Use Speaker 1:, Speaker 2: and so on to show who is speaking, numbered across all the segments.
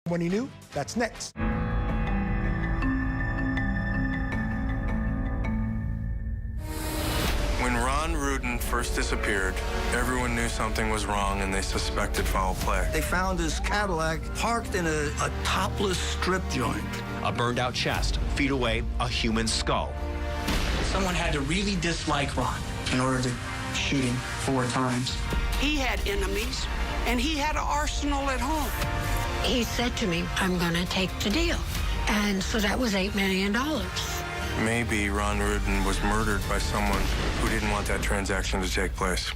Speaker 1: When he knew, that's next.
Speaker 2: When Ron Rudin first disappeared, everyone knew something was wrong and they suspected foul play.
Speaker 3: They found his Cadillac parked in a topless strip joint.
Speaker 4: A burned out chest, feet away, a human skull.
Speaker 5: Someone had to really dislike Ron in order to shoot him 4 times.
Speaker 6: He had enemies, and he had an arsenal at home.
Speaker 7: He said to me, I'm going to take the deal. And so that was $8 million.
Speaker 2: Maybe Ron Rudin was murdered by someone who didn't want that transaction to take place.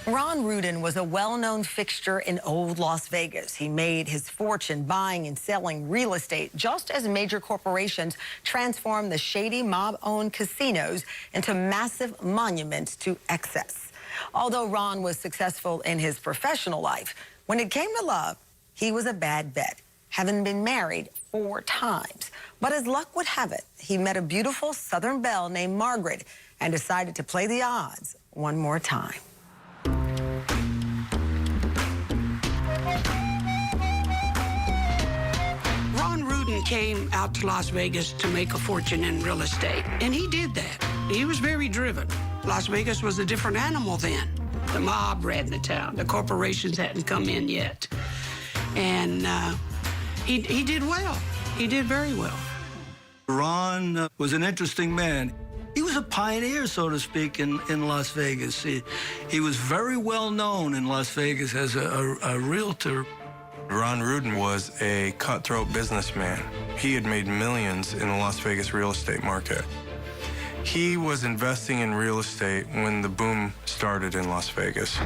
Speaker 8: Ron Rudin was a well-known fixture in old Las Vegas. He made his fortune buying and selling real estate, just as major corporations transformed the shady mob-owned casinos into massive monuments to excess. Although Ron was successful in his professional life, when it came to love, he was a bad bet, having been married 4 times. But as luck would have it, he met a beautiful Southern belle named Margaret and decided to play the odds one more time.
Speaker 6: Ron Rudin came out to Las Vegas to make a fortune in real estate, and he did that. He was very driven. Las Vegas was a different animal then. The mob ran the town. The corporations hadn't come in yet. And he did well. He did very well.
Speaker 3: Ron was an interesting man. He was a pioneer, so to speak, in Las Vegas. He was very well known in Las Vegas as a realtor.
Speaker 2: Ron Rudin was a cutthroat businessman. He had made millions in the Las Vegas real estate market. He was investing in real estate when the boom started in Las Vegas.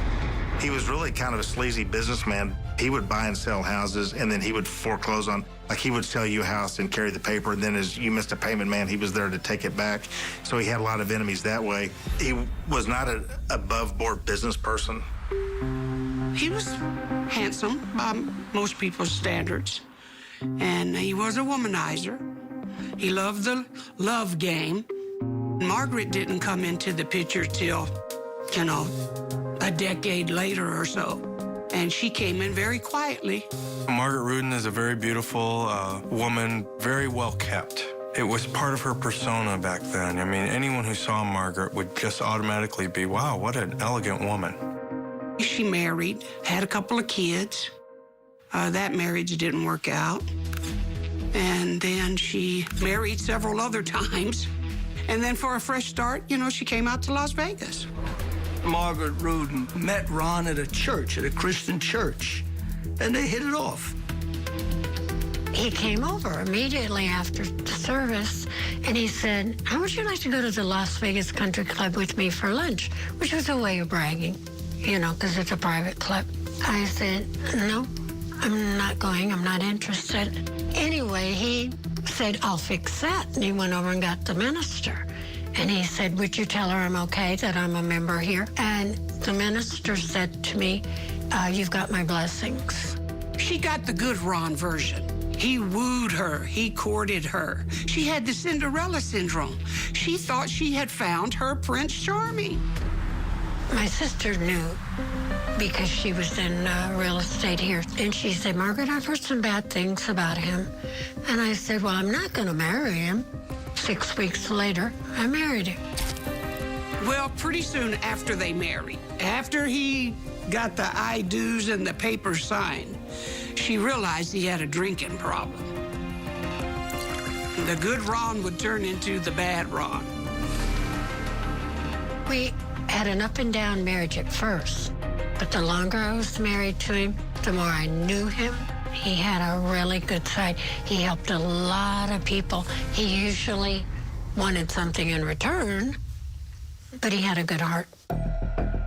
Speaker 9: He was really kind of a sleazy businessman. He would buy and sell houses, and then he would foreclose on, like he would sell you a house and carry the paper, and then as you missed a payment, man, he was there to take it back. So he had a lot of enemies that way. He was not an above-board business person.
Speaker 6: He was handsome by most people's standards, and he was a womanizer. He loved the love game. Margaret didn't come into the picture till, you know, a decade later or so, and she came in very quietly.
Speaker 2: Margaret Rudin is a very beautiful woman, very well kept. It was part of her persona back then. I mean, anyone who saw Margaret would just automatically be, wow, what an elegant woman.
Speaker 6: She married, had a couple of kids. That marriage didn't work out. And then she married several other times. And then for a fresh start, you know, she came out to Las Vegas.
Speaker 3: Margaret Rudin met Ron at a church, at a Christian church, and they hit it off.
Speaker 7: He came over immediately after the service, and he said, how would you like to go to the Las Vegas Country Club with me for lunch? Which was a way of bragging, you know, because it's a private club. I said, no, I'm not going. I'm not interested. Anyway, he said, I'll fix that. And he went over and got the minister. And he said, would you tell her I'm okay, that I'm a member here? And the minister said to me, you've got my blessings.
Speaker 6: She got the good Ron version. He wooed her. He courted her. She had the Cinderella syndrome. She thought she had found her Prince Charming.
Speaker 7: My sister knew because she was in real estate here. And she said, Margaret, I've heard some bad things about him. And I said, well, I'm not going to marry him. 6 weeks later, I married him.
Speaker 6: Well, pretty soon after they married, after he got the I-do's and the papers signed, she realized he had a drinking problem. The good Ron would turn into the bad Ron.
Speaker 7: We had an up and down marriage at first, but the longer I was married to him, the more I knew him. He had a really good side. He helped a lot of people. He usually wanted something in return, but he had a good heart.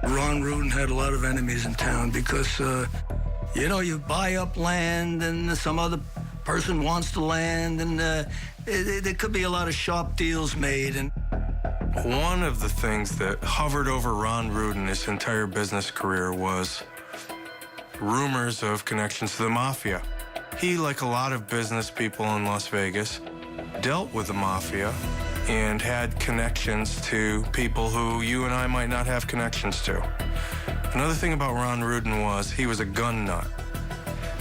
Speaker 3: Ron Rudin had a lot of enemies in town because, you know, you buy up land and some other person wants the land, and there could be a lot of sharp deals made. And
Speaker 2: one of the things that hovered over Ron Rudin his entire business career was rumors of connections to the mafia. He, like a lot of business people in Las Vegas, dealt with the mafia and had connections to people who you and I might not have connections to. Another thing about Ron Rudin was he was a gun nut.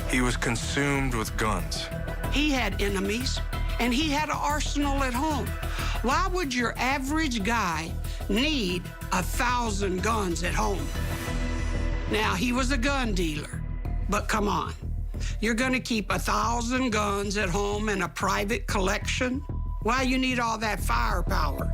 Speaker 2: He was consumed with guns.
Speaker 6: He had enemies, and he had an arsenal at home. Why would your average guy need 1,000 guns at home? Now, he was a gun dealer, but come on. You're gonna keep 1,000 guns at home in a private collection? Why you need all that firepower?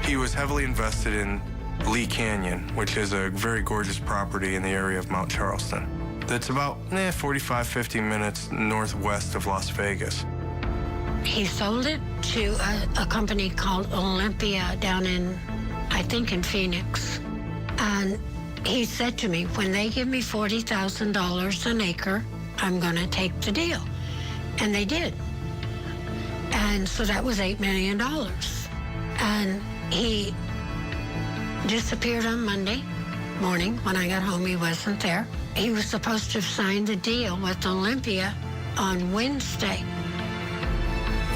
Speaker 2: He was heavily invested in Lee Canyon, which is a very gorgeous property in the area of Mount Charleston. That's about 45, 50 minutes northwest of Las Vegas.
Speaker 7: He sold it to a company called Olympia down in, I think, in Phoenix. And he said to me, when they give me $40,000 an acre, I'm going to take the deal. And they did. And so that was $8 million. And he disappeared on Monday morning. When I got home, he wasn't there. He was supposed to have signed the deal with Olympia on Wednesday.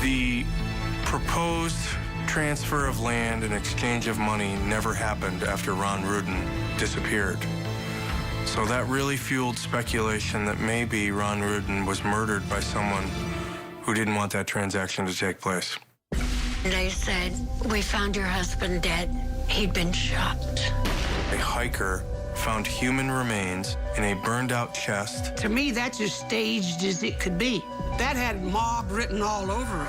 Speaker 2: The proposed transfer of land and exchange of money never happened after Ron Rudin disappeared. So that really fueled speculation that maybe Ron Rudin was murdered by someone who didn't want that transaction to take place.
Speaker 7: They said, we found your husband dead. He'd been shot.
Speaker 2: A hiker found human remains in a burned-out chest.
Speaker 6: To me, that's as staged as it could be. That had mob written all over it.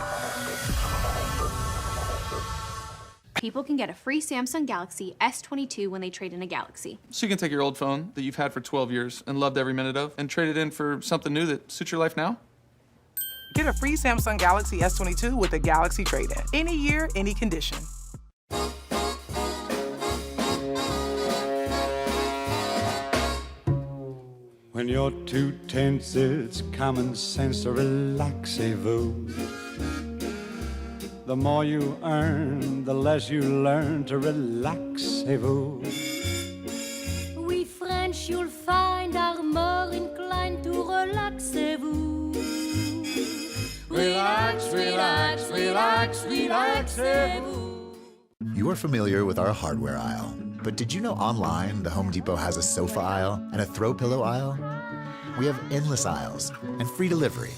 Speaker 1: People can get a free Samsung Galaxy S22 when they trade in a Galaxy.
Speaker 10: So you can take your old phone that you've had for 12 years and loved every minute of and trade it in for something new that suits your life now?
Speaker 11: Get a free Samsung Galaxy S22 with a Galaxy trade-in. Any year, any condition.
Speaker 12: When you're too tense, it's common sense to relax-a-vous. The more you earn, the less you learn to relax-a-vous.
Speaker 13: We French, you'll find, are more inclined to relax-a-vous. Relax, relax, relax, relax-a-vous.
Speaker 14: You are familiar with our hardware aisle, but did you know online the Home Depot has a sofa aisle and a throw pillow aisle? We have endless aisles and free delivery.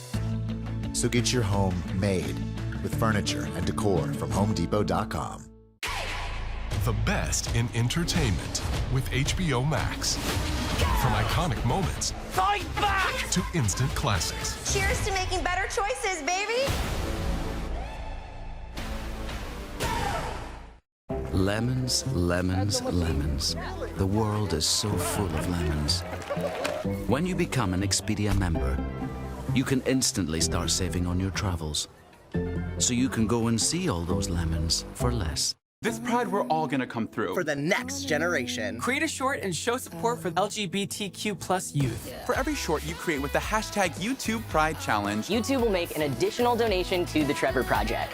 Speaker 14: So get your home made with furniture and decor from HomeDepot.com.
Speaker 15: The best in entertainment with HBO Max. From iconic moments
Speaker 13: Fight back!
Speaker 15: to instant classics.
Speaker 16: Cheers to making better choices, baby!
Speaker 17: Lemons, lemons, lemons. The world is so full of lemons. When you become an Expedia member, you can instantly start saving on your travels. So you can go and see all those lemons for less.
Speaker 18: This Pride, we're all gonna come through.
Speaker 19: For the next generation.
Speaker 18: Create a short and show support for LGBTQ+ youth. For every short you create with the hashtag YouTube Pride Challenge,
Speaker 20: YouTube will make an additional donation to the Trevor Project.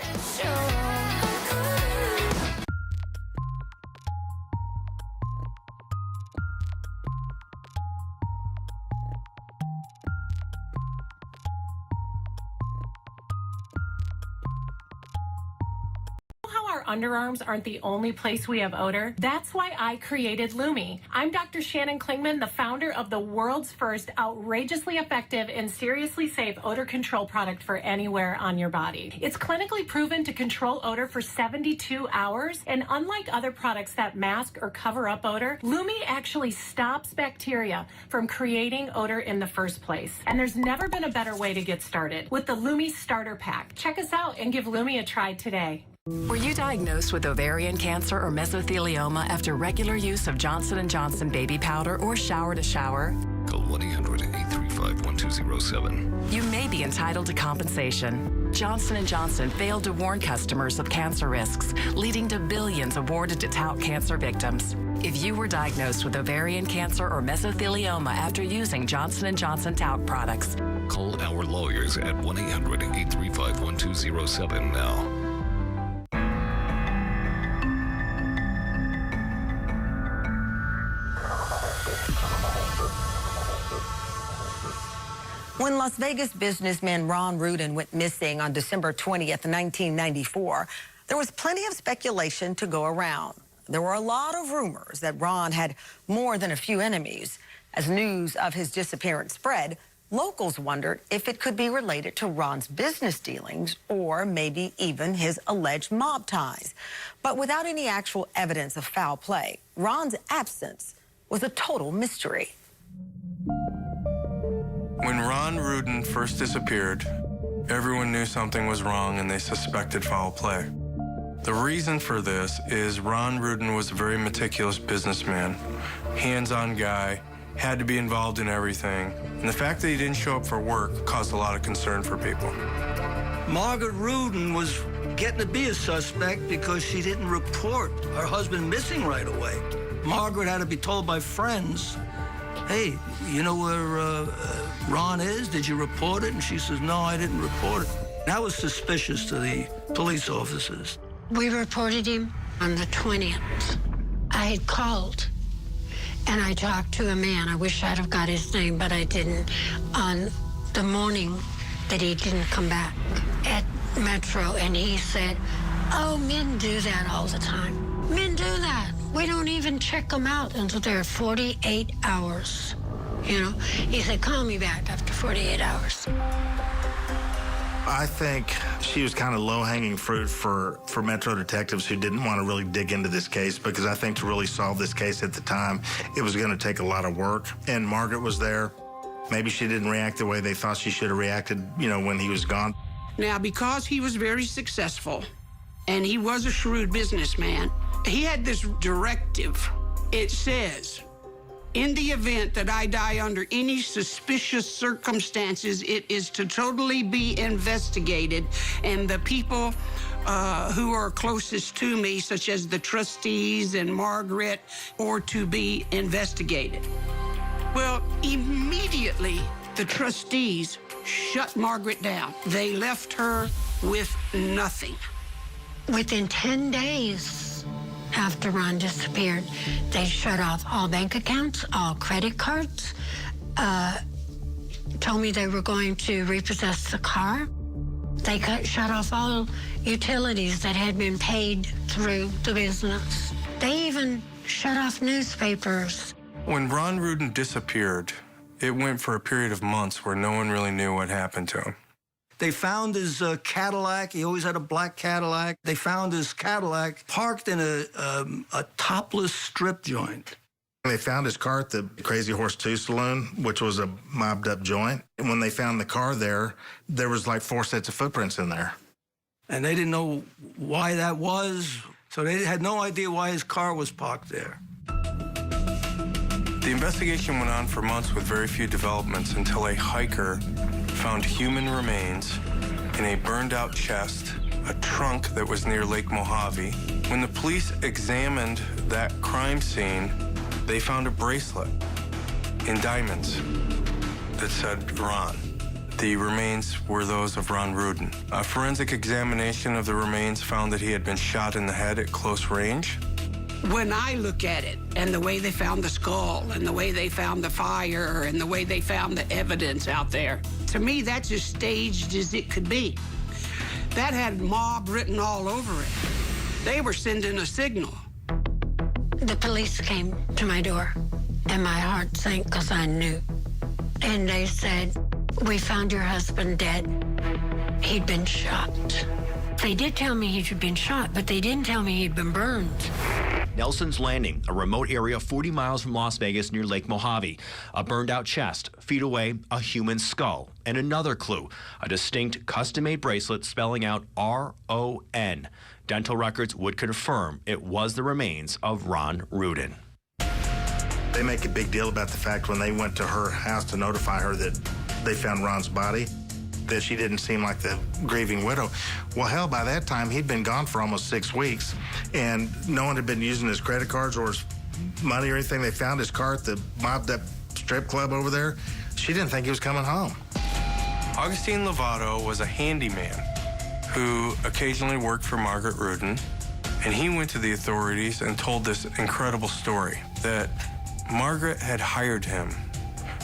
Speaker 21: Underarms aren't the only place we have odor. That's why I created Lumi. I'm Dr. Shannon Klingman, the founder of the world's first outrageously effective and seriously safe odor control product for anywhere on your body. It's clinically proven to control odor for 72 hours, and unlike other products that mask or cover up odor, Lumi actually stops bacteria from creating odor in the first place. And there's never been a better way to get started with the Lumi Starter Pack. Check us out and give Lumi a try today.
Speaker 22: Were you diagnosed with ovarian cancer or mesothelioma after regular use of Johnson & Johnson baby powder or shower to shower?
Speaker 23: Call 1-800-835-1207.
Speaker 22: You may be entitled to compensation. Johnson & Johnson failed to warn customers of cancer risks, leading to billions awarded to tout cancer victims. If you were diagnosed with ovarian cancer or mesothelioma after using Johnson & Johnson talc products,
Speaker 23: call our lawyers at 1-800-835-1207 now.
Speaker 8: When Las Vegas businessman Ron Rudin went missing on December 20th, 1994, there was plenty of speculation to go around. There were a lot of rumors that Ron had more than a few enemies. As news of his disappearance spread, locals wondered if it could be related to Ron's business dealings or maybe even his alleged mob ties. But without any actual evidence of foul play, Ron's absence was a total mystery.
Speaker 2: When Ron Rudin first disappeared, everyone knew something was wrong and they suspected foul play. The reason for this is Ron Rudin was a very meticulous businessman, hands-on guy, had to be involved in everything. And the fact that he didn't show up for work caused a lot of concern for people.
Speaker 3: Margaret Rudin was getting to be a suspect because she didn't report her husband missing right away. Margaret had to be told by friends, hey, you know where Ron is? Did you report it? And she says, no, I didn't report it. That was suspicious to the police officers.
Speaker 7: We reported him on the 20th. I had called and I talked to a man. I wish I'd have got his name, but I didn't. On the morning that he didn't come back at Metro, and he said, oh, men do that all the time. Men do that. We don't even check them out until they're 48 hours. You know, he said, call me back after 48 hours.
Speaker 9: I think she was kind of low-hanging fruit for Metro detectives who didn't want to really dig into this case, because I think to really solve this case at the time, it was going to take a lot of work. And Margaret was there. Maybe she didn't react the way they thought she should have reacted, you know, when he was gone.
Speaker 6: Now, because he was very successful and he was a shrewd businessman, he had this directive. It says, in the event that I die under any suspicious circumstances, it is to totally be investigated, and the people who are closest to me, such as the trustees and Margaret, are to be investigated. Well, immediately, the trustees shut Margaret down. They left her with nothing.
Speaker 7: Within 10 days after Ron disappeared, they shut off all bank accounts, all credit cards, told me they were going to repossess the car. They shut off all utilities that had been paid through the business. They even shut off newspapers.
Speaker 2: When Ron Rudin disappeared, it went for a period of months where no one really knew what happened to him.
Speaker 3: They found his Cadillac. He always had a black Cadillac. They found his Cadillac parked in a topless strip joint.
Speaker 9: They found his car at the Crazy Horse 2 Saloon, which was a mobbed-up joint. And when they found the car there was like 4 sets of footprints in there.
Speaker 3: And they didn't know why that was, so they had no idea why his car was parked there.
Speaker 2: The investigation went on for months with very few developments until a hiker found human remains in a burned-out chest, a trunk that was near Lake Mojave. When the police examined that crime scene, they found a bracelet in diamonds that said Ron. The remains were those of Ron Rudin. A forensic examination of the remains found that he had been shot in the head at close range.
Speaker 6: When I look at it, and the way they found the skull, and the way they found the fire, and the way they found the evidence out there, to me, that's as staged as it could be. That had mob written all over it. They were sending a signal.
Speaker 7: The police came to my door, and my heart sank because I knew. And they said, we found your husband dead. He'd been shot. They did tell me he'd been shot, but they didn't tell me he'd been burned.
Speaker 4: Nelson's Landing, a remote area 40 miles from Las Vegas near Lake Mojave. A burned-out chest, feet away, a human skull. And another clue, a distinct custom-made bracelet spelling out R-O-N. Dental records would confirm it was the remains of Ron Rudin.
Speaker 9: They make a big deal about the fact when they went to her house to notify her that they found Ron's body, that she didn't seem like the grieving widow. Well, hell, by that time, he'd been gone for almost 6 weeks, and no one had been using his credit cards or his money or anything. They found his car at the mobbed-up strip club over there. She didn't think he was coming home.
Speaker 2: Augustine Lovato was a handyman who occasionally worked for Margaret Rudin, and he went to the authorities and told this incredible story that Margaret had hired him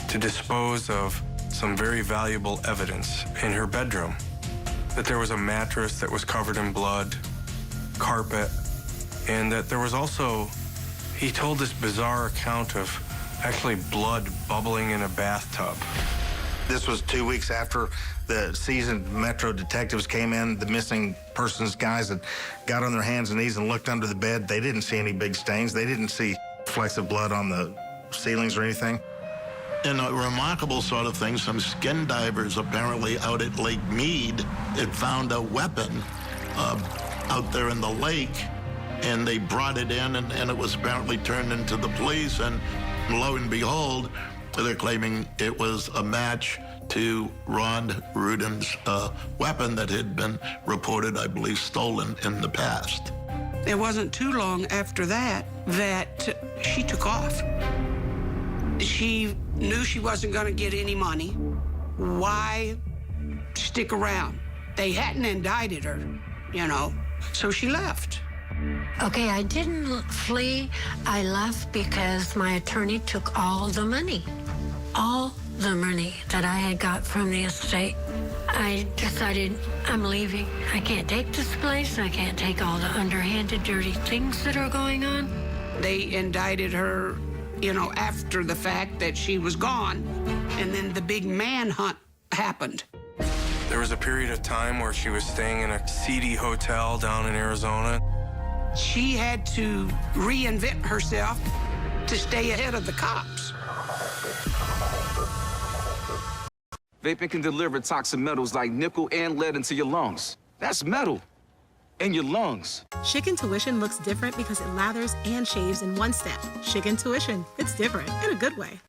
Speaker 2: to dispose of some very valuable evidence in her bedroom. That there was a mattress that was covered in blood, carpet, and that there was also, he told this bizarre account of actually blood bubbling in a bathtub.
Speaker 9: This was 2 weeks after the seasoned Metro detectives came in. The missing persons guys had got on their hands and knees and looked under the bed. They didn't see any big stains. They didn't see flecks of blood on the ceilings or anything.
Speaker 1: In a remarkable sort of thing, some skin divers apparently out at Lake Mead had found a weapon out there in the lake, and they brought it in, and it was apparently turned into the police, and lo and behold, they're claiming it was a match to Ron Rudin's weapon that had been reported, I believe, stolen in the past.
Speaker 6: It wasn't too long after that she took off. She knew she wasn't going to get any money. Why stick around? They hadn't indicted her, you know, so she left.
Speaker 7: Okay, I didn't flee. I left because my attorney took all the money that I had got from the estate. I decided I'm leaving. I can't take this place. I can't take all the underhanded, dirty things that are going on.
Speaker 6: They indicted her, you know, after the fact that she was gone, and then the big manhunt happened.
Speaker 2: There was a period of time where she was staying in a seedy hotel down in Arizona.
Speaker 6: She had to reinvent herself to stay ahead of the cops.
Speaker 5: Vaping can deliver toxic metals like nickel and lead into your lungs. That's metal in your lungs.
Speaker 19: Chic Intuition looks different because it lathers and shaves in one step. Chic Intuition, it's different in a good way.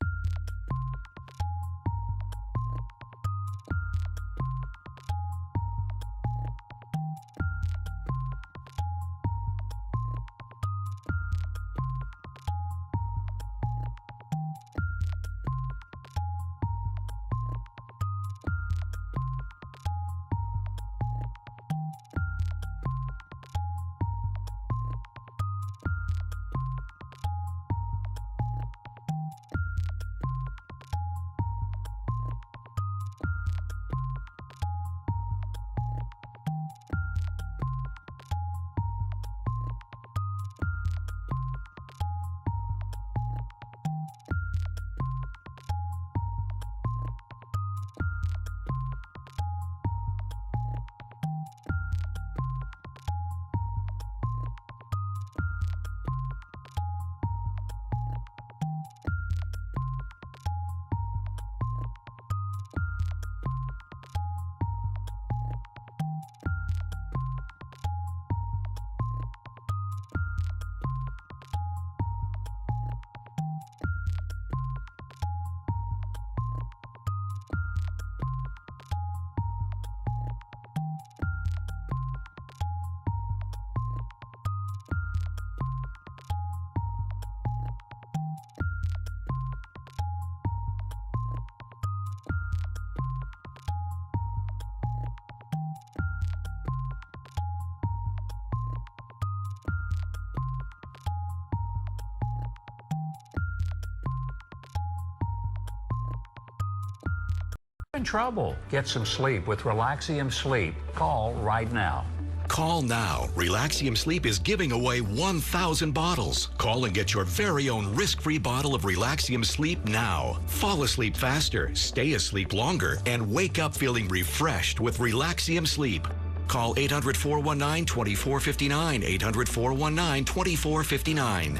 Speaker 24: In trouble? Get some sleep with Relaxium Sleep. Call right now.
Speaker 25: Call now. Relaxium Sleep is giving away 1,000 bottles. Call and get your very own risk-free bottle of Relaxium Sleep now. Fall asleep faster, stay asleep longer, and wake up feeling refreshed with Relaxium Sleep. Call 800-419-2459, 800-419-2459.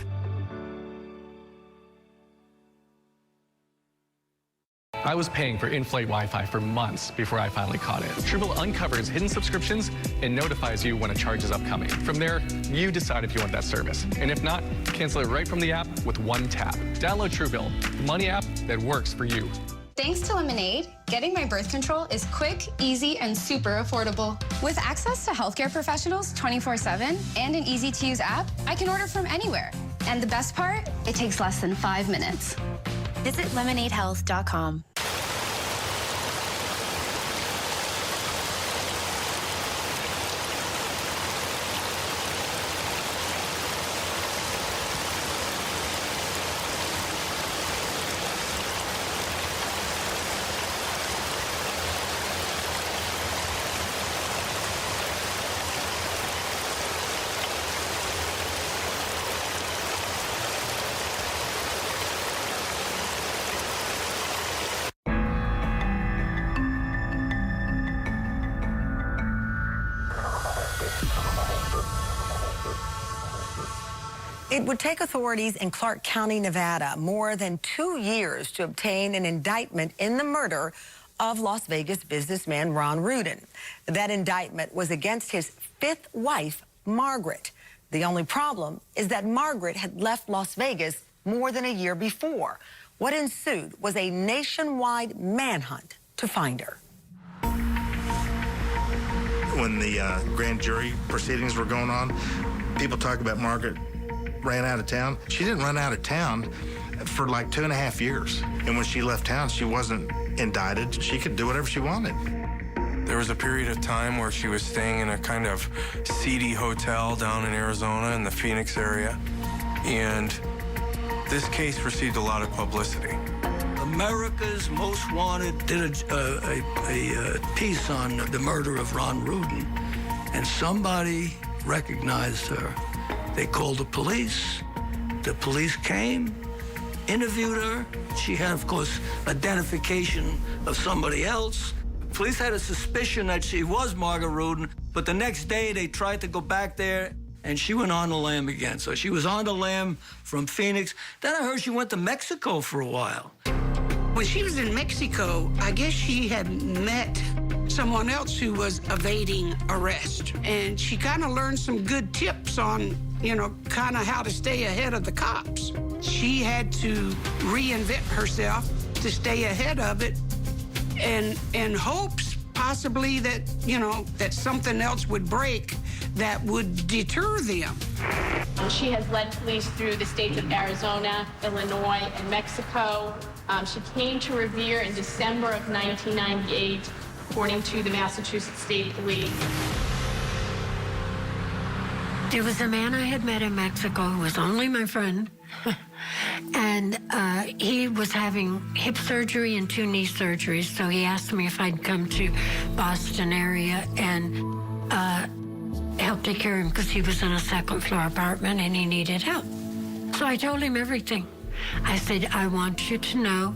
Speaker 26: I was paying for in-flight Wi-Fi for months before I finally caught it. Truebill uncovers hidden subscriptions and notifies you when a charge is upcoming. From there, you decide if you want that service. And if not, cancel it right from the app with one tap. Download Truebill, the money app that works for you.
Speaker 27: Thanks to Lemonade, getting my birth control is quick, easy, and super affordable. With access to healthcare professionals 24/7 and an easy-to-use app, I can order from anywhere. And the best part, it takes less than 5 minutes. Visit lemonadehealth.com.
Speaker 8: It would take authorities in Clark County, Nevada, more than 2 years to obtain an indictment in the murder of Las Vegas businessman Ron Rudin. That indictment was against his fifth wife, Margaret. The only problem is that Margaret had left Las Vegas more than a year before. What ensued was a nationwide manhunt to find her.
Speaker 9: When the grand jury proceedings were going on, people talk about Margaret ran out of town. She didn't run out of town for like 2.5 years. And when she left town, she wasn't indicted. She could do whatever she wanted.
Speaker 2: There was a period of time where she was staying in a kind of seedy hotel down in Arizona in the Phoenix area. And this case received a lot of publicity.
Speaker 3: America's Most Wanted did a piece on the murder of Ron Rudin, and somebody recognized her. They called the police. The police came, interviewed her. She had, of course, identification of somebody else. Police had a suspicion that she was Margaret Rudin, but the next day they tried to go back there, and she went on the lam again. So she was on the lam from Phoenix. Then I heard she went to Mexico for a while.
Speaker 6: When she was in Mexico, I guess she had met someone else who was evading arrest. And she kind of learned some good tips on, kind of how to stay ahead of the cops. She had to reinvent herself to stay ahead of it and hopes possibly that, that something else would break that would deter them.
Speaker 21: She has led police through the states of Arizona, Illinois, and Mexico. She came to Revere in December of 1998, according to the Massachusetts State Police.
Speaker 7: There was a man I had met in Mexico who was only my friend. And he was having hip surgery and 2 knee surgeries, so he asked me if I'd come to Boston area and help take care of him because he was in a 2nd floor apartment and he needed help. So I told him everything. I said, I want you to know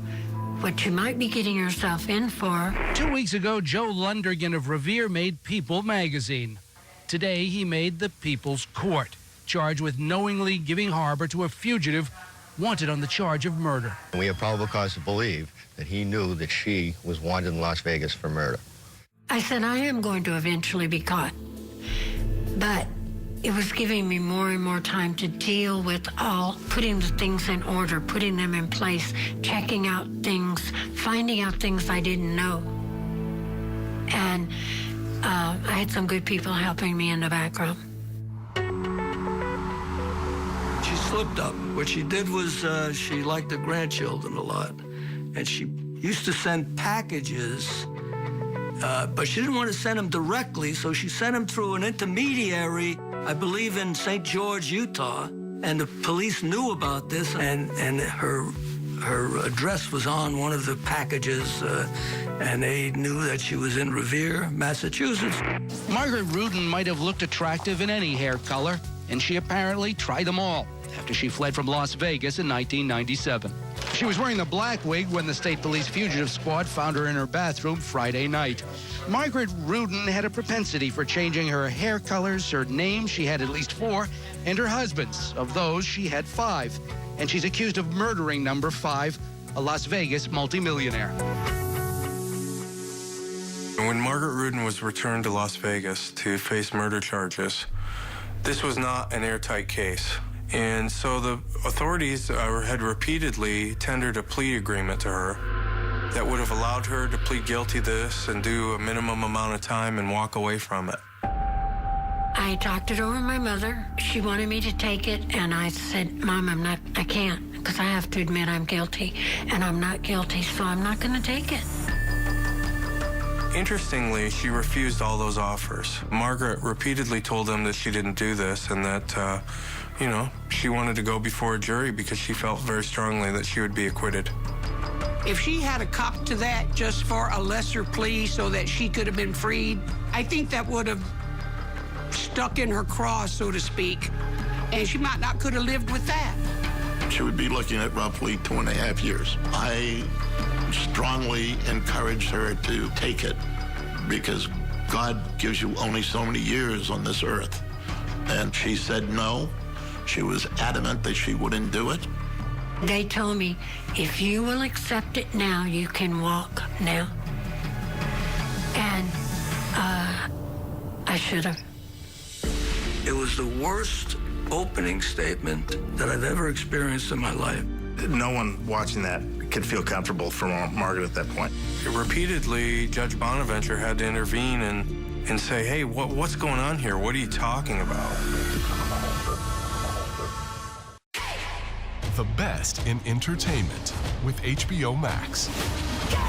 Speaker 7: what you might be getting yourself in for.
Speaker 10: 2 weeks ago, Joe Lundergan of Revere made People magazine. Today, he made the People's Court, charged with knowingly giving harbor to a fugitive wanted on the charge of murder.
Speaker 11: We have probable cause to believe that he knew that she was wanted in Las Vegas for murder.
Speaker 7: I said, I am going to eventually be caught. But it was giving me more and more time to deal with putting the things in order, putting them in place, checking out things, finding out things I didn't know. And I had some good people helping me in the background.
Speaker 3: She slipped up. What she did was she liked the grandchildren a lot. And she used to send packages, but she didn't want to send them directly, so she sent them through an intermediary, I believe in St. George, Utah. And the police knew about this, and her address was on one of the packages, and they knew that she was in Revere, Massachusetts.
Speaker 10: Margaret Rudin might have looked attractive in any hair color, and she apparently tried them all after she fled from Las Vegas in 1997. She was wearing the black wig when the State Police Fugitive Squad found her in her bathroom Friday night. Margaret Rudin had a propensity for changing her hair colors, her name, she had at least 4, and her husband's. Of those, she had 5. And she's accused of murdering number 5, a Las Vegas multimillionaire.
Speaker 2: When Margaret Rudin was returned to Las Vegas to face murder charges, this was not an airtight case. And so the authorities had repeatedly tendered a plea agreement to her that would have allowed her to plead guilty to this and do a minimum amount of time and walk away from it.
Speaker 7: I talked it over with my mother. She wanted me to take it, and I said, Mom, I can't, because I have to admit I'm guilty, and I'm not guilty, so I'm not going to take it.
Speaker 2: Interestingly, she refused all those offers. Margaret repeatedly told them that she didn't do this and that, she wanted to go before a jury because she felt very strongly that she would be acquitted.
Speaker 6: If she had a cop to that just for a lesser plea so that she could have been freed, I think that would have stuck in her craw, so to speak, and she might not could have lived with that.
Speaker 1: She would be looking at roughly 2.5 years. I strongly encouraged her to take it because God gives you only so many years on this earth. And she said no. She was adamant that she wouldn't do it.
Speaker 7: They told me, if you will accept it now, you can walk now. And I should have.
Speaker 3: It was the worst opening statement that I've ever experienced in my life.
Speaker 9: No one watching that could feel comfortable for Margaret at that point.
Speaker 2: Repeatedly, Judge Bonaventure had to intervene and say, hey, what's going on here? What are you talking about?
Speaker 12: The best in entertainment with HBO Max.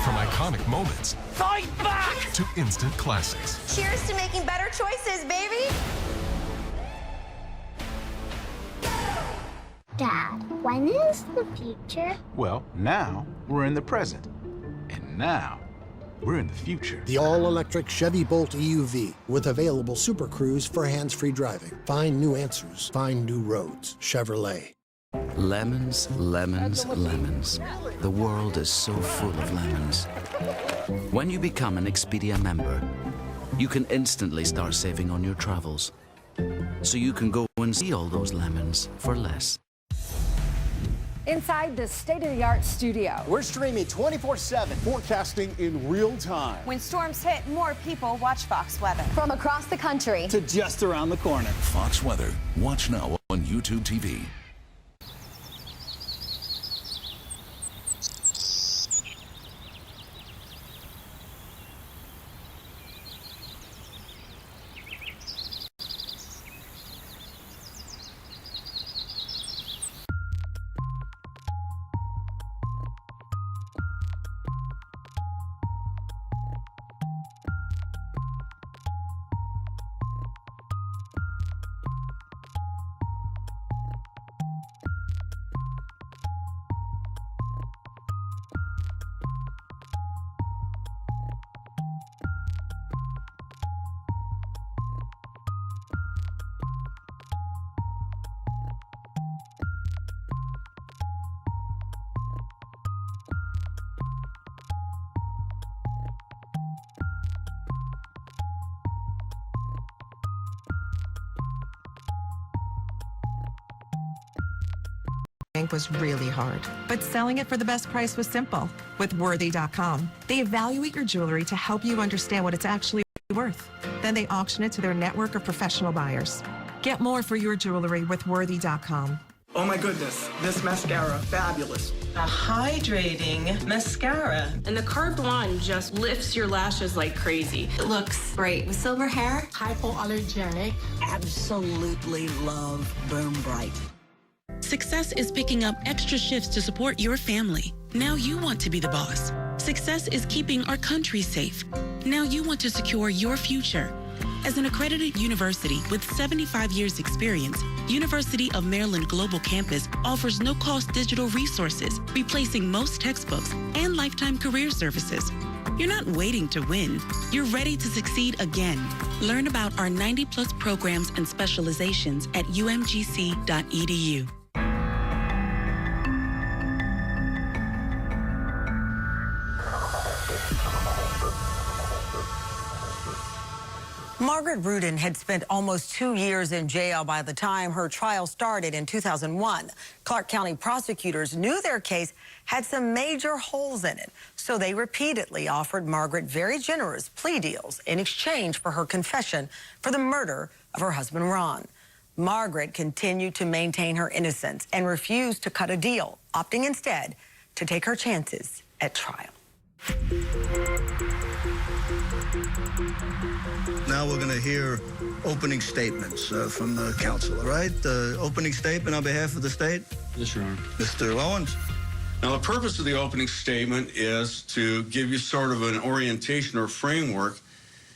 Speaker 12: From iconic moments
Speaker 13: Fight back!
Speaker 12: to instant classics.
Speaker 13: Cheers to making better choices, baby!
Speaker 14: Dad, when is the future?
Speaker 15: Well, now we're in the present. And now we're in the future.
Speaker 16: The all-electric Chevy Bolt EUV with available Super Cruise for hands-free driving. Find new answers. Find new roads. Chevrolet.
Speaker 17: Lemons, lemons, lemons. The world is so full of lemons. When you become an Expedia member, you can instantly start saving on your travels. So you can go and see all those lemons for less.
Speaker 18: Inside the state-of-the-art studio.
Speaker 28: We're streaming 24/7, forecasting in real time.
Speaker 27: When storms hit, more people watch Fox Weather.
Speaker 18: From across the country
Speaker 28: to just around the corner.
Speaker 23: Fox Weather. Watch now on YouTube TV.
Speaker 29: Was really hard. But selling it for the best price was simple with Worthy.com. They evaluate your jewelry to help you understand what it's actually worth. Then they auction it to their network of professional buyers. Get more for your jewelry with Worthy.com.
Speaker 30: Oh my goodness, this mascara, fabulous.
Speaker 31: A hydrating mascara. And the curved one just lifts your lashes like crazy. It looks great with silver hair.
Speaker 32: Hypoallergenic.
Speaker 33: Absolutely love Boom Bright.
Speaker 34: Success is picking up extra shifts to support your family. Now you want to be the boss. Success is keeping our country safe. Now you want to secure your future. As an accredited university with 75 years experience, University of Maryland Global Campus offers no-cost digital resources, replacing most textbooks and lifetime career services. You're not waiting to win. You're ready to succeed again. Learn about our 90-plus programs and specializations at umgc.edu.
Speaker 8: Margaret Rudin had spent almost 2 years in jail by the time her trial started in 2001. Clark County prosecutors knew their case had some major holes in it, so they repeatedly offered Margaret very generous plea deals in exchange for her confession for the murder of her husband, Ron. Margaret continued to maintain her innocence and refused to cut a deal, opting instead to take her chances at trial.
Speaker 3: Now we're going to hear opening statements from the counsel, all right? The opening statement on behalf of the state?
Speaker 35: Yes, Your Honor.
Speaker 3: Mr. Owens?
Speaker 35: Now, the purpose of the opening statement is to give you sort of an orientation or framework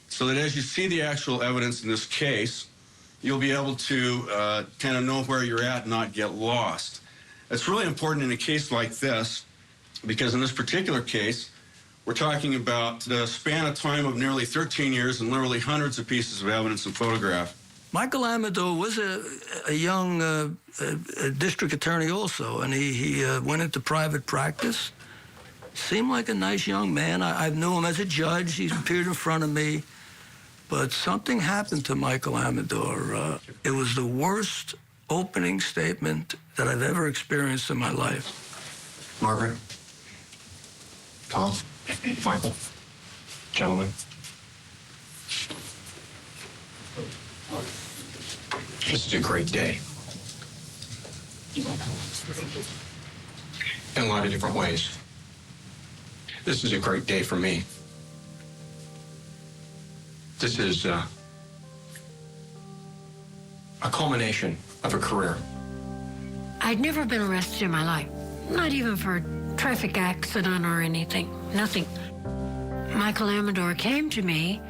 Speaker 35: so that as you see the actual evidence in this case, you'll be able to kind of know where you're at and not get lost. It's really important in a case like this because in this particular case, we're talking about the span of time of nearly 13 years and literally hundreds of pieces of evidence and photograph.
Speaker 3: Michael Amador was a young district attorney also, and he went into private practice. Seemed like a nice young man. I knew him as a judge. He appeared in front of me. But something happened to Michael Amador. It was the worst opening statement that I've ever experienced in my life.
Speaker 1: Margaret, Tom, Michael, gentlemen. This is a great day. In a lot of different ways. This is a great day for me. This is a culmination of a career.
Speaker 4: I'd never been arrested in my life, not even for a traffic accident or anything, nothing. Michael Amador came to me.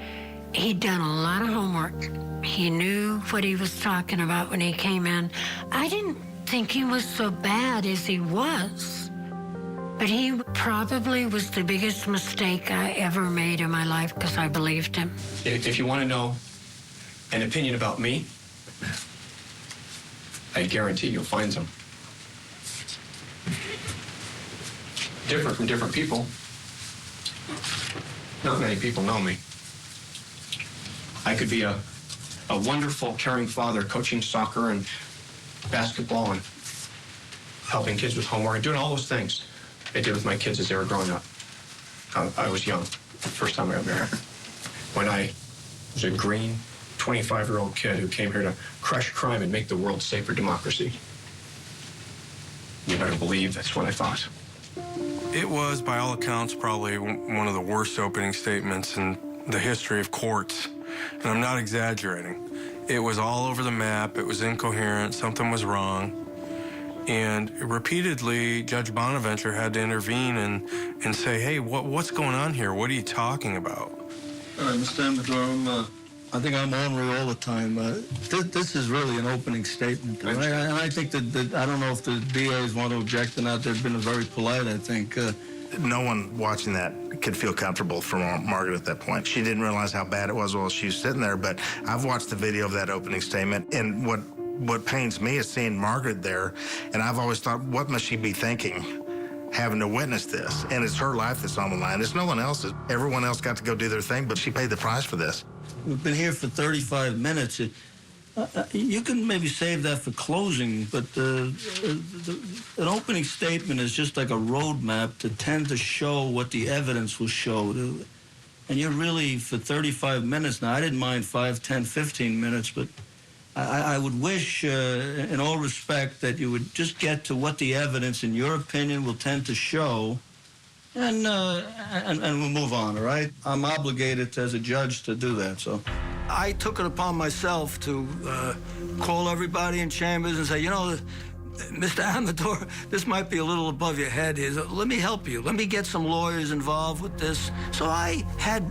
Speaker 4: He'd done a lot of homework. He knew what he was talking about when he came in. I didn't think he was so bad as he was, but he probably was the biggest mistake I ever made in my life because I believed him.
Speaker 1: If you want to know an opinion about me, I guarantee you'll find some. Different from different people. Not many people know me. I could be a wonderful, caring father, coaching soccer and basketball and helping kids with homework and doing all those things I did with my kids as they were growing up. I was young, the first time I got married. When I was a green 25-year-old kid who came here to crush crime and make the world safe for democracy. You better believe that's what I thought.
Speaker 2: It was, by all accounts, probably one of the worst opening statements in the history of courts. And I'm not exaggerating. It was all over the map. It was incoherent. Something was wrong. And repeatedly, Judge Bonaventure had to intervene and say, hey, what's going on here? What are you talking about?
Speaker 3: All right, Mr. Amador, I think I'm ornery all the time. This is really an opening statement. And I think that I don't know if the DAs want to object or not. They've been very polite, I think.
Speaker 9: No one watching that could feel comfortable for Margaret at that point. She didn't realize how bad it was while she was sitting there, but I've watched the video of that opening statement, and what pains me is seeing Margaret there, and I've always thought, what must she be thinking having to witness this? And it's her life that's on the line. It's no one else's. Everyone else got to go do their thing, but she paid the price for this.
Speaker 3: We've been here for 35 minutes. You can maybe save that for closing, but an opening statement is just like a roadmap to tend to show what the evidence will show. And you're really, for 35 minutes now, I didn't mind 5, 10, 15 minutes, but I would wish, in all respect, that you would just get to what the evidence, in your opinion, will tend to show, and we'll move on, all right? I'm obligated as a judge to do that, so. I took it upon myself to call everybody in chambers and say, you know, Mr. Amador, this might be a little above your head here. Let me help you. Let me get some lawyers involved with this. So I had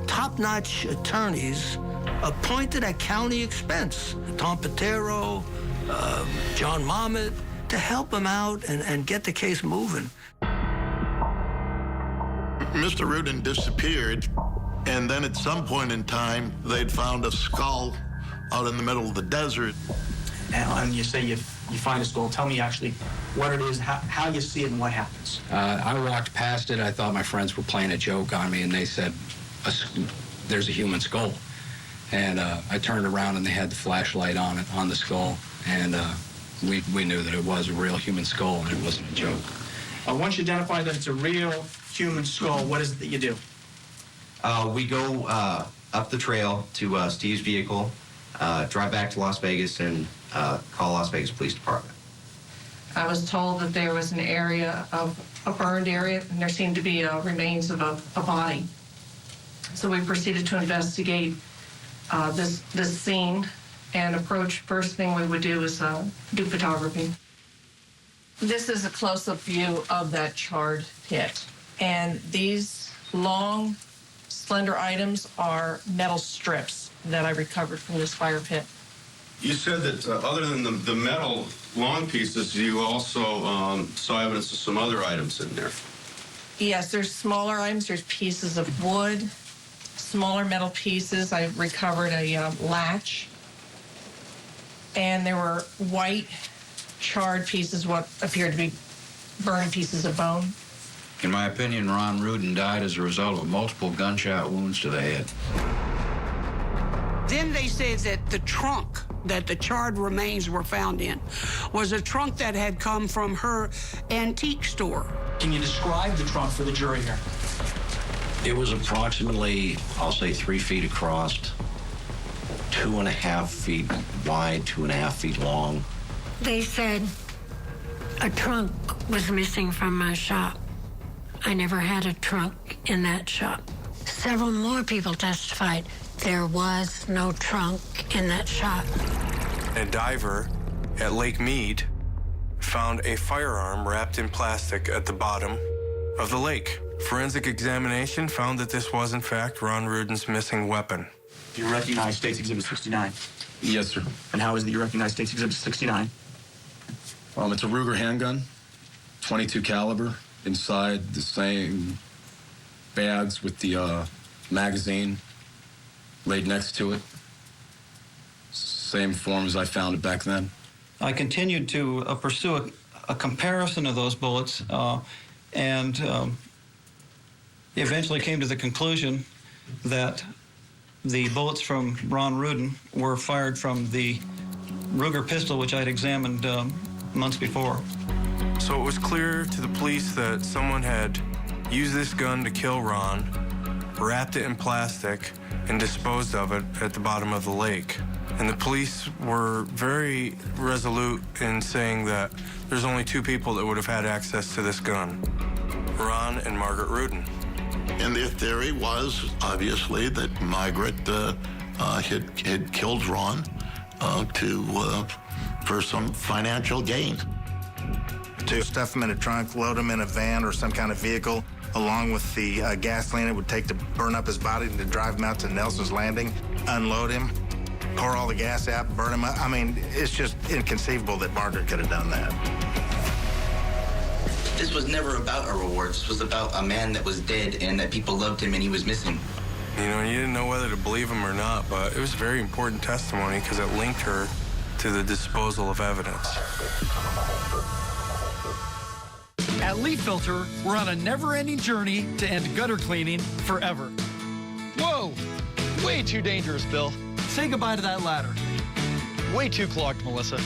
Speaker 3: top-notch attorneys appointed at county expense, Tom Patero, John Marmot, to help him out and get the case moving.
Speaker 5: Mr. Rudin disappeared, and then at some point in time, they'd found a skull out in the middle of the desert.
Speaker 1: And you say you find a skull. Tell me actually what it is, how you see it, and what happens.
Speaker 6: I walked past it. I thought my friends were playing a joke on me, and they said, there's a human skull. And I turned around, and they had the flashlight on it, on the skull, and we knew that it was a real human skull, and it wasn't a joke.
Speaker 1: Once you identify that it's a real human skull, what is it that you do?
Speaker 7: We go up the trail to Steve's vehicle, drive back to Las Vegas, and call Las Vegas Police Department.
Speaker 31: I was told that there was an area of a burned area, and there seemed to be remains of a body. So we proceeded to investigate this scene and approach. First thing we would do is do photography. This is a close-up view of that charred pit. And these long, slender items are metal strips that I recovered from this fire pit.
Speaker 35: You said that other than the metal long pieces, you also saw evidence of some other items in there.
Speaker 31: Yes, there's smaller items. There's pieces of wood, smaller metal pieces. I recovered a latch. And there were white, charred pieces, what appeared to be burned pieces of bone.
Speaker 15: In my opinion, Ron Rudin died as a result of multiple gunshot wounds to the head.
Speaker 10: Then they say that the trunk that the charred remains were found in was a trunk that had come from her antique store.
Speaker 11: Can you describe the trunk for the jury here?
Speaker 12: It was approximately, I'll say, 3 feet across, 2.5 feet wide, 2.5 feet long.
Speaker 4: They said a trunk was missing from my shop. I never had a trunk in that shop. Several more people testified there was no trunk in that shop.
Speaker 2: A diver at Lake Mead found a firearm wrapped in plastic at the bottom of the lake. Forensic examination found that this was, in fact, Ron Rudin's missing weapon.
Speaker 30: Do you recognize State's Exhibit 69?
Speaker 35: Yes, sir.
Speaker 30: And how is it that you recognize State's Exhibit 69?
Speaker 35: It's a Ruger handgun, 22 caliber, inside the same bags with the magazine laid next to it. Same form as I found it back then.
Speaker 13: I continued to pursue a comparison of those bullets and eventually came to the conclusion that the bullets from Ron Rudin were fired from the Ruger pistol, which I'd examined months before.
Speaker 2: So it was clear to the police that someone had used this gun to kill Ron, wrapped it in plastic, and disposed of it at the bottom of the lake. And the police were very resolute in saying that there's only 2 people that would have had access to this gun, Ron and Margaret Rudin.
Speaker 5: And their theory was, obviously, that Margaret had killed Ron for some financial gain.
Speaker 9: To stuff him in a trunk, load him in a van or some kind of vehicle, along with the gasoline it would take to burn up his body and to drive him out to Nelson's Landing, unload him, pour all the gas out, burn him up. I mean, it's just inconceivable that Margaret could have done that.
Speaker 14: This was never about a reward. This was about a man that was dead and that people loved him and he was missing.
Speaker 2: You know, you didn't know whether to believe him or not, but it was very important testimony because it linked her to the disposal of evidence.
Speaker 16: At Leaf Filter, we're on a never-ending journey to end gutter cleaning forever. Whoa! Way too dangerous, Bill. Say goodbye to that ladder. Way too clogged, Melissa.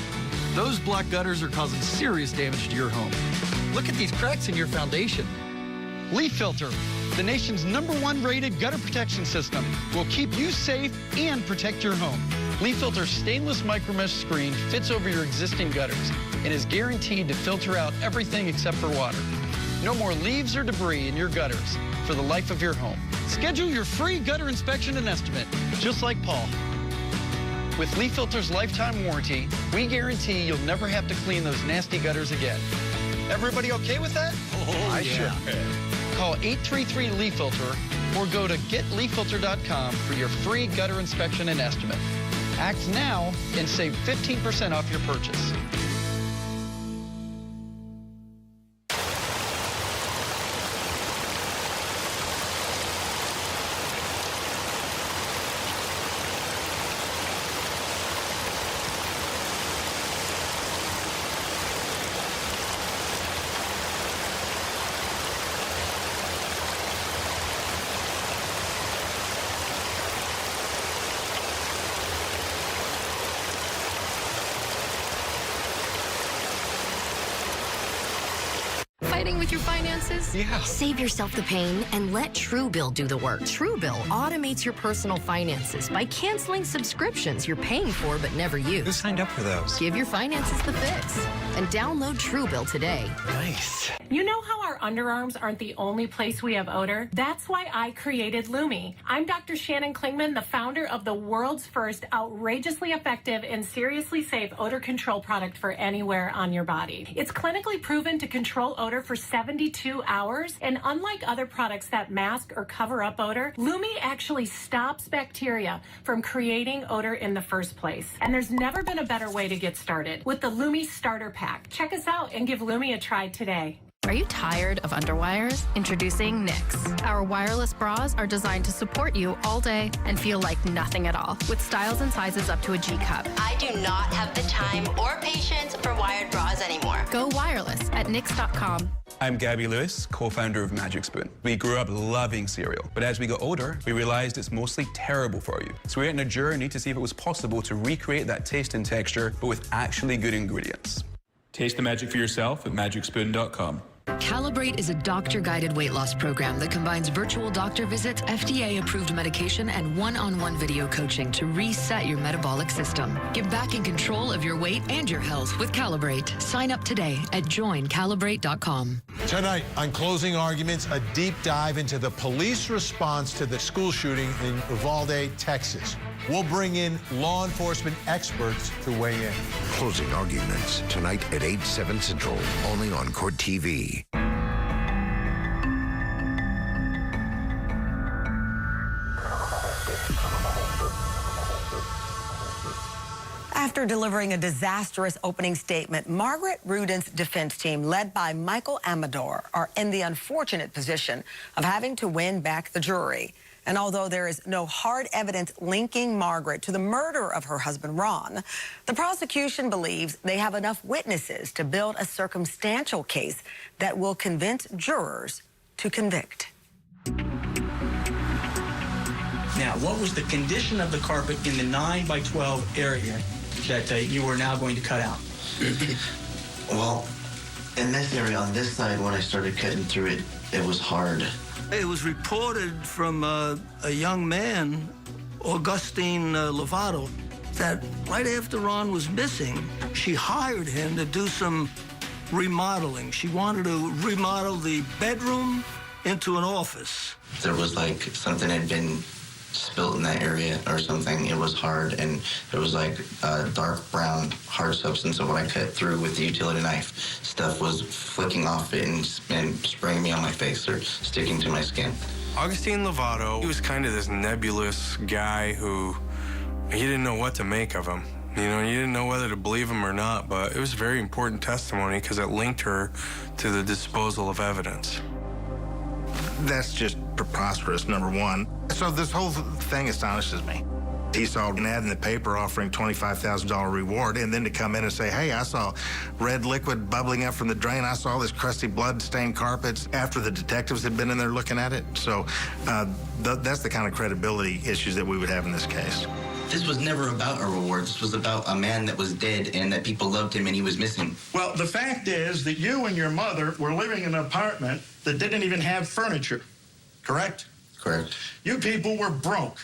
Speaker 16: Those black gutters are causing serious damage to your home. Look at these cracks in your foundation. Leaf Filter, the nation's #1 rated gutter protection system, will keep you safe and protect your home. Leaf Filter's stainless micromesh screen fits over your existing gutters and is guaranteed to filter out everything except for water. No more leaves or debris in your gutters for the life of your home. Schedule your free gutter inspection and estimate, just like Paul. With Leaf Filter's lifetime warranty, we guarantee you'll never have to clean those nasty gutters again. Everybody okay with that? Oh,
Speaker 14: yeah.
Speaker 16: Call 833-LEAF-FILTER or go to getleaffilter.com for your free gutter inspection and estimate. Act now and save 15% off your purchase.
Speaker 17: Fighting with your finances?
Speaker 16: Yeah.
Speaker 17: Save yourself the pain and let Truebill do the work. Truebill automates your personal finances by canceling subscriptions you're paying for but never use.
Speaker 19: Who signed up for those?
Speaker 17: Give your finances the fix and download Truebill today.
Speaker 19: Nice.
Speaker 20: You know how our underarms aren't the only place we have odor? That's why I created Lumi. I'm Dr. Shannon Klingman, the founder of the world's first outrageously effective and seriously safe odor control product for anywhere on your body. It's clinically proven to control odor for 72 hours, and unlike other products that mask or cover up odor, Lumi actually stops bacteria from creating odor in the first place. And there's never been a better way to get started with the Lumi Starter Pack. Check us out and give Lumi a try today.
Speaker 17: Are you tired of underwires? Introducing Nix. Our wireless bras are designed to support you all day and feel like nothing at all, with styles and sizes up to a G cup.
Speaker 21: I do not have the time or patience for wired bras anymore.
Speaker 17: Go wireless at Nix.com.
Speaker 8: I'm Gabby Lewis, co-founder of Magic Spoon. We grew up loving cereal, but as we got older, we realized it's mostly terrible for you. So we went on a journey to see if it was possible to recreate that taste and texture, but with actually good ingredients. Taste the magic for yourself at magicspoon.com.
Speaker 18: Calibrate is a doctor-guided weight loss program that combines virtual doctor visits, FDA-approved medication, and one-on-one video coaching to reset your metabolic system. Get back in control of your weight and your health with Calibrate. Sign up today at joincalibrate.com.
Speaker 19: Tonight on Closing Arguments, a deep dive into the police response to the school shooting in Uvalde, Texas. We'll bring in law enforcement experts to weigh in.
Speaker 21: Closing Arguments, tonight at 8, 7 Central, only on Court TV. After delivering a disastrous opening statement, Margaret Rudin's defense team, led by Michael Amador, are in the unfortunate position of having to win back the jury. And although there is no hard evidence linking Margaret to the murder of her husband, Ron, the prosecution believes they have enough witnesses to build a circumstantial case that will convince jurors to convict.
Speaker 11: Now, what was the condition of the carpet in the 9 by 12 area that you were now going to cut out?
Speaker 14: Well, in this area, on this side, when I started cutting through it, it was hard.
Speaker 3: It was reported from a young man, Augustine Lovato, that right after Ron was missing, she hired him to do some remodeling. She wanted to remodel the bedroom into an office.
Speaker 14: There was like something had been spilt in that area or something. It was hard, and there was like a dark brown hard substance of what I cut through with the utility knife. Stuff was flicking off it and spraying me on my face or sticking to my skin.
Speaker 2: Augustine Lovato, he was kind of this nebulous guy who, he didn't know what to make of him. You know, you didn't know whether to believe him or not, but it was very important testimony because it linked her to the disposal of evidence.
Speaker 9: That's just preposterous, number one. So this whole thing astonishes me. He saw an ad in the paper offering $25,000 reward, and then to come in and say, hey, I saw red liquid bubbling up from the drain. I saw this crusty blood-stained carpets after the detectives had been in there looking at it. So that's the kind of credibility issues that we would have in this case.
Speaker 14: This was never about a reward. This was about a man that was dead and that people loved him and he was missing.
Speaker 22: Well, the fact is that you and your mother were living in an apartment that didn't even have furniture, correct?
Speaker 14: Correct.
Speaker 22: You people were broke,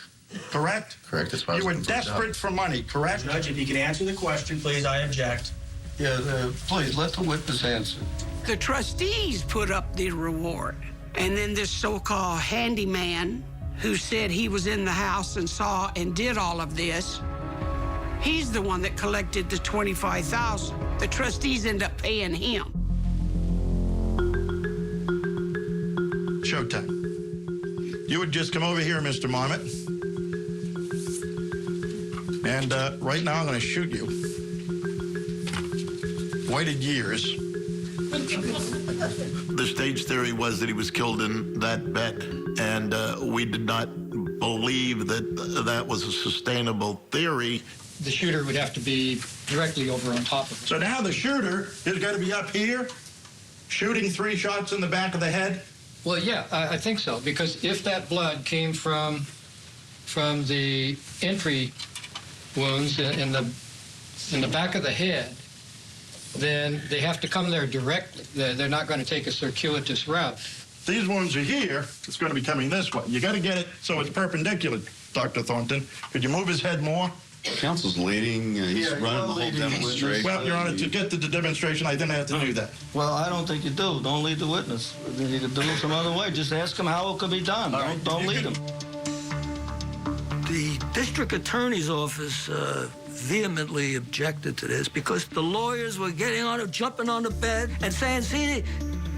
Speaker 22: correct?
Speaker 14: Correct. That's why
Speaker 22: you were desperate for money, correct?
Speaker 11: Judge, if you can answer the question, please, I object.
Speaker 3: Yeah, please, let the witness answer.
Speaker 10: The trustees put up the reward. And then this so-called handyman who said he was in the house and saw and did all of this, he's the one that collected the $25,000. The trustees end up paying him.
Speaker 22: Showtime. You would just come over here, Mr. Marmot. And right now I'm going to shoot you. Waited years.
Speaker 5: The state's theory was that he was killed in that bed, and we did not believe that that was a sustainable theory.
Speaker 11: The shooter would have to be directly over on top of it.
Speaker 22: So now the shooter is going to be up here, shooting 3 shots in the back of the head?
Speaker 11: Well, yeah, I think so, because if that blood came from the entry wounds in the back of the head, then they have to come there directly. They're not going to take a circuitous route.
Speaker 22: These wounds are here. It's going to be coming this way. You got to get it so it's perpendicular, Dr. Thornton. Could you move his head more?
Speaker 23: Counsel's leading. He's running the whole demonstration.
Speaker 22: Well, Your Honor, to get to the demonstration, I didn't have to do that.
Speaker 3: Well, I don't think you do. Don't lead the witness. You could do it some other way. Just ask him how it could be done. Don't lead him. The district attorney's office vehemently objected to this because the lawyers were getting on it, jumping on the bed and saying, see,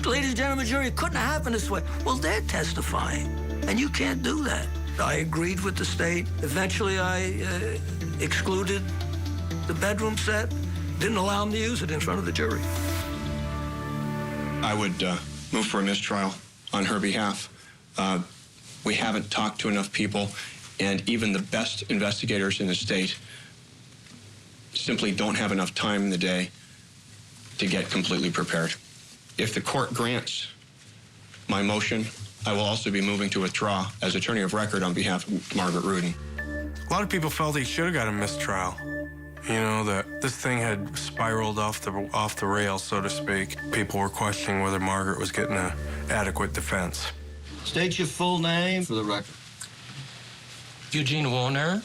Speaker 3: ladies and gentlemen, jury, it couldn't have happened this way. Well, they're testifying, and you can't do that. I agreed with the state. Eventually, I excluded the bedroom set, didn't allow them to use it in front of the jury.
Speaker 1: I would move for a mistrial on her behalf. We haven't talked to enough people, and even the best investigators in the state simply don't have enough time in the day to get completely prepared. If the court grants my motion, I will also be moving to withdraw as attorney of record on behalf of Margaret Rudin.
Speaker 2: A lot of people felt he should have got a mistrial. You know, that this thing had spiraled off the rails, so to speak. People were questioning whether Margaret was getting an adequate defense.
Speaker 3: State your full name for the record.
Speaker 4: Eugene Warner.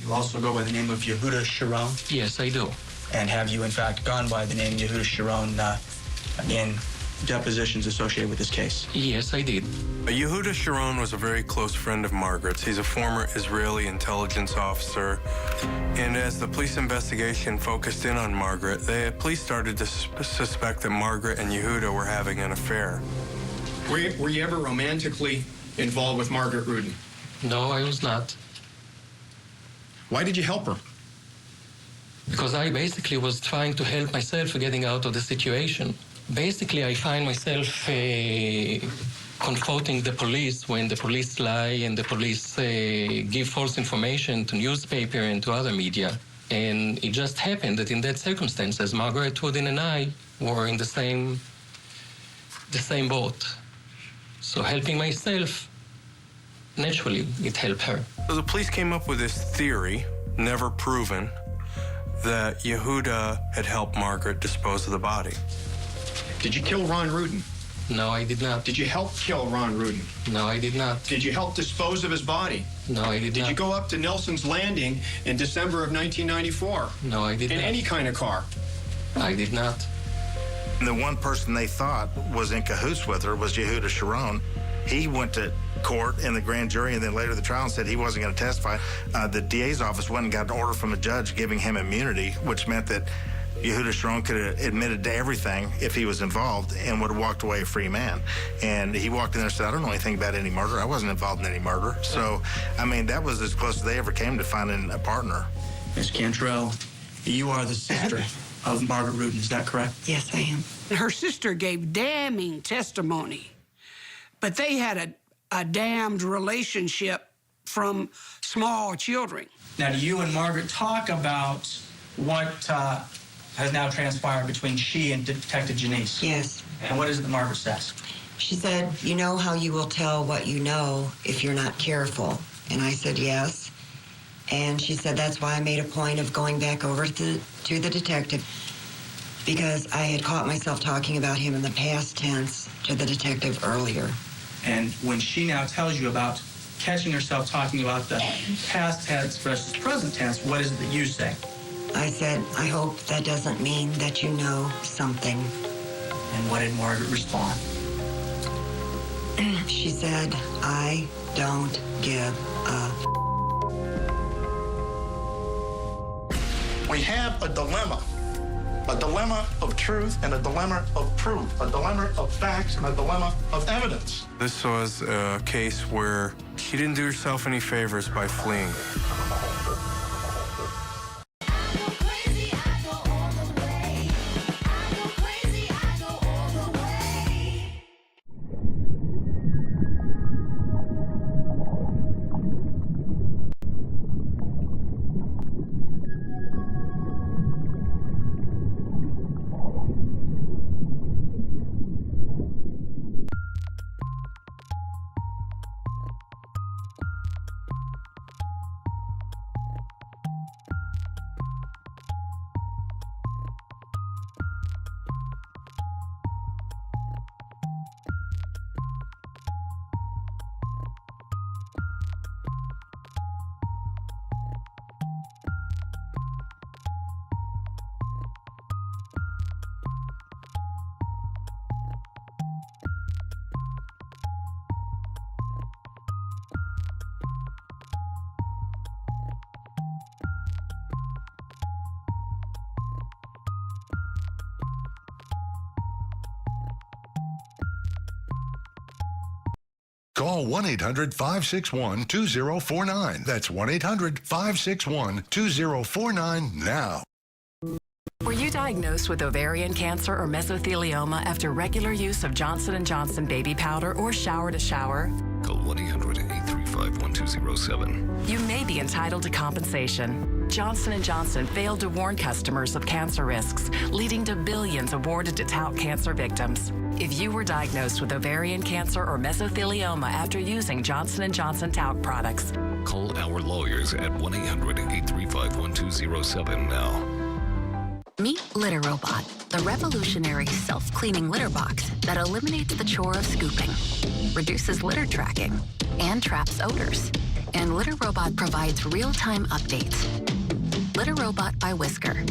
Speaker 30: You also go by the name of Yehuda Sharon?
Speaker 4: Yes, I do.
Speaker 30: And have you, in fact, gone by the name Yehuda Sharon in depositions associated with this case?
Speaker 4: Yes, I did.
Speaker 2: Yehuda Sharon was a very close friend of Margaret's. He's a former Israeli intelligence officer. And as the police investigation focused in on Margaret, the police started to suspect that Margaret and Yehuda were having an affair.
Speaker 1: Were you ever romantically involved with Margaret Rudin?
Speaker 4: No, I was not.
Speaker 1: Why did you help her?
Speaker 4: Because I basically was trying to help myself getting out of the situation. Basically, I find myself confronting the police when the police lie and the police give false information to newspaper and to other media. And it just happened that in that circumstances, Margaret Rudin and I were in the same boat. So helping myself, naturally, it helped her.
Speaker 2: So the police came up with this theory, never proven, that Yehuda had helped Margaret dispose of the body.
Speaker 1: Did you kill Ron Rudin?
Speaker 4: No, I did not.
Speaker 1: Did you help kill Ron Rudin?
Speaker 4: No, I did not.
Speaker 1: Did you help dispose of his body?
Speaker 4: No, I did not.
Speaker 1: Did you go up to Nelson's Landing in December of 1994?
Speaker 4: No, I did not.
Speaker 1: In any kind of car?
Speaker 4: I did not.
Speaker 9: And the one person they thought was in cahoots with her was Yehuda Sharon. He went to court in the grand jury and then later the trial and said he wasn't going to testify. The DA's office went and got an order from a judge giving him immunity, which meant that Yehuda Sharon could have admitted to everything if he was involved and would have walked away a free man. And he walked in there and said, I don't know anything about any murder. I wasn't involved in any murder. So, I mean, that was as close as they ever came to finding a partner.
Speaker 30: Ms. Cantrell, you are the sister of Margaret Rudin, is that correct?
Speaker 10: Yes, I am. Her sister gave damning testimony, but they had a damned relationship from small children.
Speaker 30: Now, do you and Margaret talk about what has now transpired between she and Detective Janice?
Speaker 6: Yes.
Speaker 30: And what is it that Margaret says?
Speaker 6: She said, you know how you will tell what you know if you're not careful. And I said, yes. And she said, that's why I made a point of going back over to the detective, because I had caught myself talking about him in the past tense to the detective earlier.
Speaker 30: And when she now tells you about catching herself talking about the past tense versus present tense, what is it that you say?
Speaker 6: I said, I hope that doesn't mean that you know something.
Speaker 30: And what did Margaret respond?
Speaker 6: She said, I don't give a.
Speaker 22: We have a dilemma of truth and a dilemma of proof, a dilemma of facts and a dilemma of evidence.
Speaker 2: This was a case where she didn't do herself any favors by fleeing.
Speaker 7: Call 1-800-561-2049. That's 1-800-561-2049 now.
Speaker 12: Were you diagnosed with ovarian cancer or mesothelioma after regular use of Johnson & Johnson baby powder or shower to shower?
Speaker 15: Call 1-800-835-1207.
Speaker 12: You may be entitled to compensation. Johnson & Johnson failed to warn customers of cancer risks, leading to billions awarded to tout cancer victims. If you were diagnosed with ovarian cancer or mesothelioma after using Johnson & Johnson talc products,
Speaker 13: call our lawyers at 1-800-835-1207 now.
Speaker 15: Meet Litter Robot, the revolutionary self-cleaning litter box that eliminates the chore of scooping, reduces litter tracking, and traps odors. And Litter Robot provides real-time updates. Litter Robot by Whisker.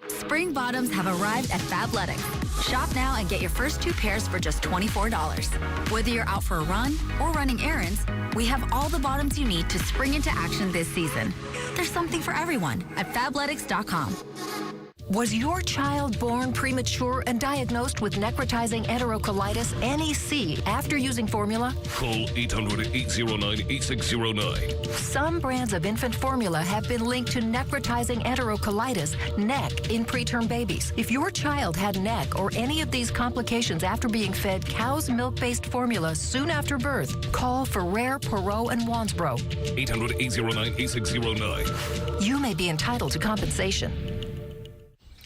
Speaker 16: Spring bottoms have arrived at Fabletics. Shop now and get your first 2 pairs for just $24. Whether you're out for a run or running errands, we have all the bottoms you need to spring into action this season. There's something for everyone at Fabletics.com.
Speaker 20: Was your child born premature and diagnosed with necrotizing enterocolitis, NEC, after using formula?
Speaker 13: Call 800-809-8609.
Speaker 20: Some brands of infant formula have been linked to necrotizing enterocolitis, NEC, in preterm babies. If your child had NEC or any of these complications after being fed cow's milk-based formula soon after birth, call for Rare, Perot, and Wansbro.
Speaker 13: 800-809-8609.
Speaker 20: You may be entitled to compensation.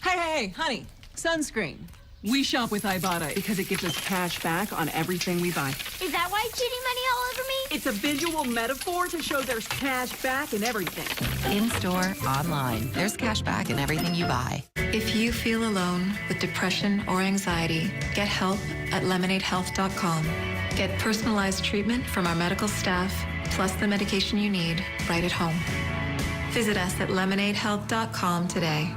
Speaker 24: Hey, honey, sunscreen. We shop with Ibotta because it gives us cash back on everything we buy.
Speaker 25: Is that why it's shooting money all over me?
Speaker 24: It's a visual metaphor to show there's cash back in everything.
Speaker 26: In-store, online, there's cash back in everything you buy.
Speaker 27: If you feel alone with depression or anxiety, get help at lemonadehealth.com. Get personalized treatment from our medical staff, plus the medication you need right at home. Visit us at lemonadehealth.com today.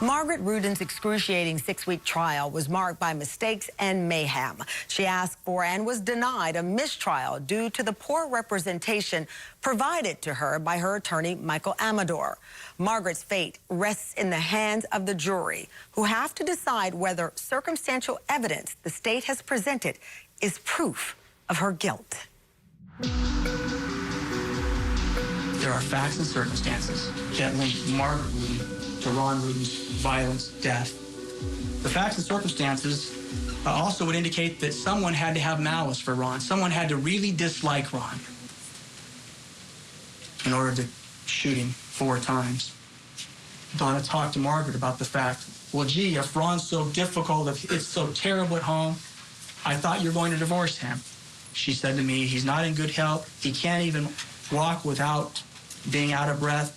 Speaker 21: Margaret Rudin's excruciating 6-week trial was marked by mistakes and mayhem. She asked for and was denied a mistrial due to the poor representation provided to her by her attorney, Michael Amador. Margaret's fate rests in the hands of the jury, who have to decide whether circumstantial evidence the state has presented is proof of her guilt.
Speaker 30: There are facts and circumstances that link Margaret Rudin to Ron Rudin's violence, death. The facts and circumstances also would indicate that someone had to have malice for Ron. Someone had to really dislike Ron in order to shoot him 4 times. Donna talked to Margaret about the fact, well, gee, if Ron's so difficult, if it's so terrible at home, I thought you were going to divorce him. She said to me, he's not in good health. He can't even walk without being out of breath.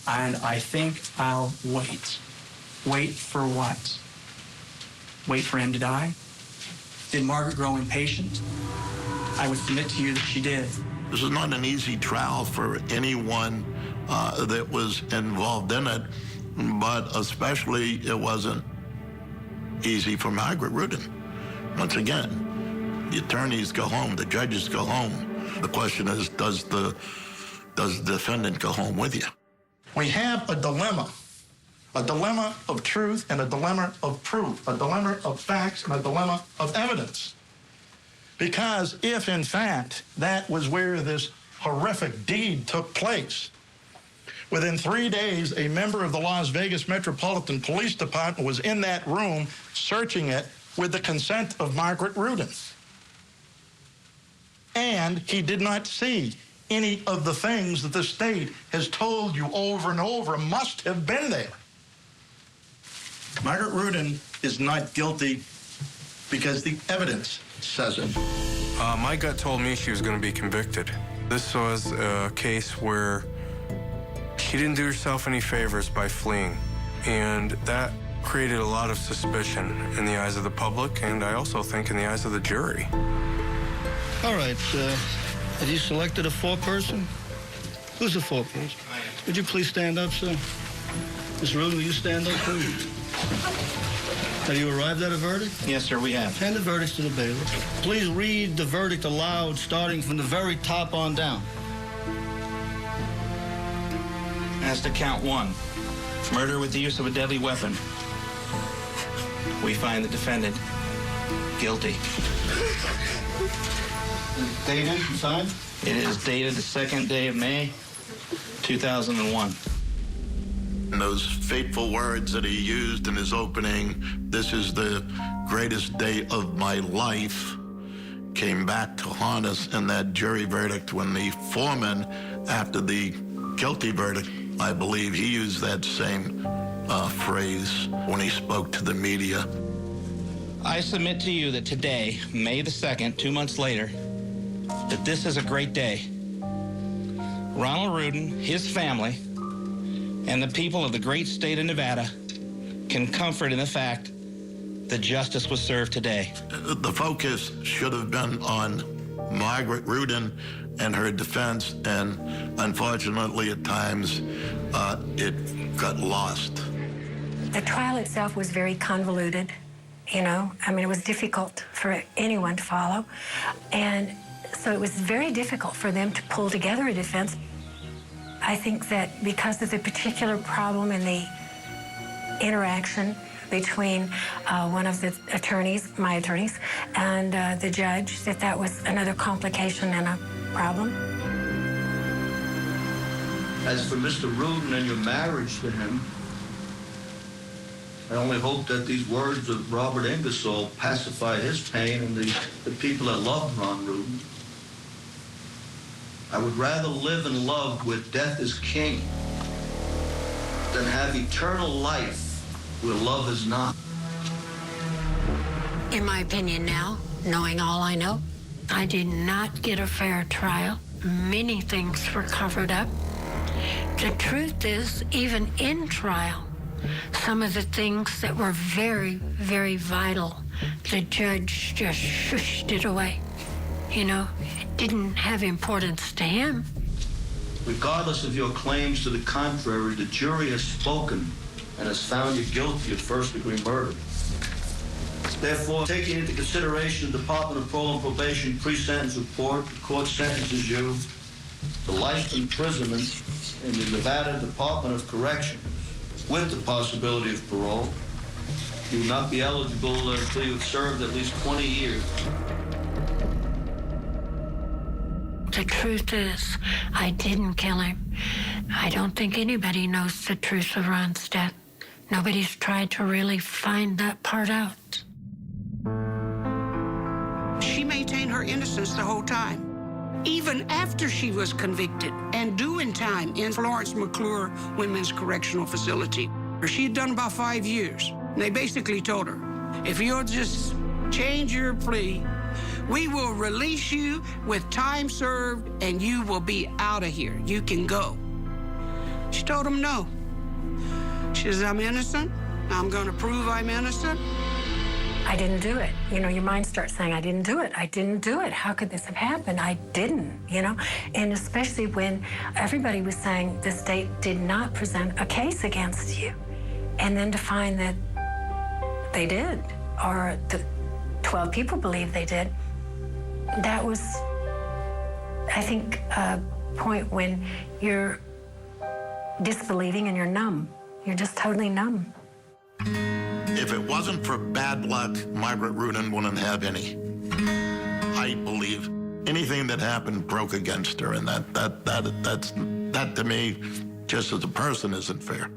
Speaker 30: And I think I'll wait. Wait for what? Wait for him to die? Did Margaret grow impatient? I would submit to you that she did.
Speaker 5: This is not an easy trial for anyone that was involved in it, but especially it wasn't easy for Margaret Rudin. Once again, the attorneys go home, the judges go home. The question is, does the defendant go home with you?
Speaker 22: We have a dilemma of truth and a dilemma of proof, a dilemma of facts and a dilemma of evidence. Because if, in fact, that was where this horrific deed took place, within 3 days, a member of the Las Vegas Metropolitan Police Department was in that room searching it with the consent of Margaret Rudin. And he did not see any of the things that the state has told you over and over must have been there. Margaret Rudin is not guilty because the evidence says it.
Speaker 2: My gut told me she was going to be convicted. This was a case where she didn't do herself any favors by fleeing, and that created a lot of suspicion in the eyes of the public, and I also think in the eyes of the jury.
Speaker 3: All right, have you selected a 4-person? Who's the 4-person? Would you please stand up, sir? Ms. Rudin, will you stand up, please? Have you arrived at a verdict?
Speaker 30: Yes, sir, we have.
Speaker 3: Hand the verdicts to the bailiff. Please read the verdict aloud, starting from the very top on down.
Speaker 30: As to count 1, murder with the use of a deadly weapon, we find the defendant guilty.
Speaker 3: Dated and signed?
Speaker 30: It is dated the 2nd day of May, 2001.
Speaker 5: And those fateful words that he used in his opening, this is the greatest day of my life came back to haunt us in that jury verdict when the foreman, after the guilty verdict, I believe he used that same phrase when he spoke to the media.
Speaker 1: I submit to you that today, May the 2nd, 2 months later, that this is a great day. Ronald Rudin, his family, and the people of the great state of Nevada can comfort in the fact that justice was served today.
Speaker 5: The focus should have been on Margaret Rudin and her defense, and unfortunately at times it got lost.
Speaker 8: The trial itself was very convoluted, you know. I mean, it was difficult for anyone to follow. And so it was very difficult for them to pull together a defense. I think that because of the particular problem in the interaction between one of the attorneys, my attorneys, and the judge, that was another complication and a problem.
Speaker 11: As for Mr. Rudin and your marriage to him, I only hope that these words of Robert Ingersoll pacify his pain and the people that love Ron Rudin. I would rather live and love where death is king than have eternal life where love is not.
Speaker 14: In my opinion now, knowing all I know, I did not get a fair trial. Many things were covered up. The truth is, even in trial, some of the things that were very, very vital, the judge just shushed it away. You know, it didn't have importance to him.
Speaker 11: Regardless of your claims to the contrary, the jury has spoken and has found you guilty of first-degree murder. Therefore, taking into consideration the Department of Parole and Probation pre-sentence report, the court sentences you to life imprisonment in the Nevada Department of Corrections with the possibility of parole. You will not be eligible until you've served at least 20 years.
Speaker 14: The truth is, I didn't kill him. I don't think anybody knows the truth of Ron's death. Nobody's tried to really find that part out.
Speaker 10: She maintained her innocence the whole time, even after she was convicted and doing time in Florence McClure Women's Correctional Facility. She had done about 5 years. And they basically told her, if you'll just change your plea, we will release you with time served and you will be out of here. You can go. She told him no. She says, I'm innocent. I'm going to prove I'm innocent.
Speaker 8: I didn't do it. You know, your mind starts saying, I didn't do it. I didn't do it. How could this have happened? I didn't, you know? And especially when everybody was saying the state did not present a case against you. And then to find that they did, or the 12 people believe they did, that was, I think, a point when you're disbelieving and you're numb. You're just totally numb.
Speaker 5: If it wasn't for bad luck, Margaret Rudin wouldn't have any. I believe anything that happened broke against her, and that to me, just as a person, isn't fair.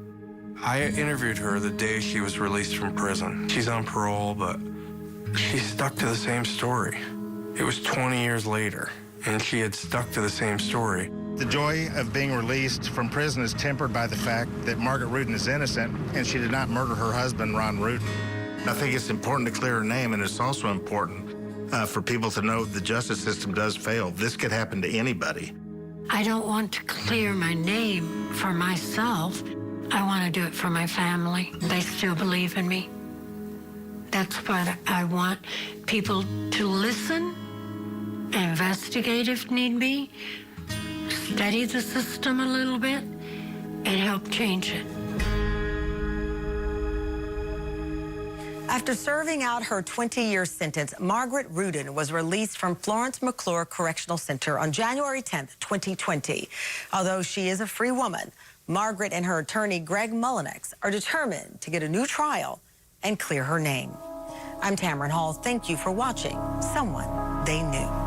Speaker 2: I interviewed her the day she was released from prison. She's on parole, but she stuck to the same story. It was 20 years later, and she had stuck to the same story.
Speaker 9: The joy of being released from prison is tempered by the fact that Margaret Rudin is innocent and she did not murder her husband, Ron Rudin. I think it's important to clear her name, and it's also important for people to know the justice system does fail. This could happen to anybody.
Speaker 14: I don't want to clear my name for myself. I want to do it for my family. They still believe in me. That's what I want people to listen, investigate if need be, study the system a little bit, and help change it.
Speaker 21: After serving out her 20-year sentence, Margaret Rudin was released from Florence McClure Correctional Center on January 10th, 2020. Although she is a free woman, Margaret and her attorney, Greg Mullinex, are determined to get a new trial and clear her name. I'm Tamron Hall. Thank you for watching Someone They Knew.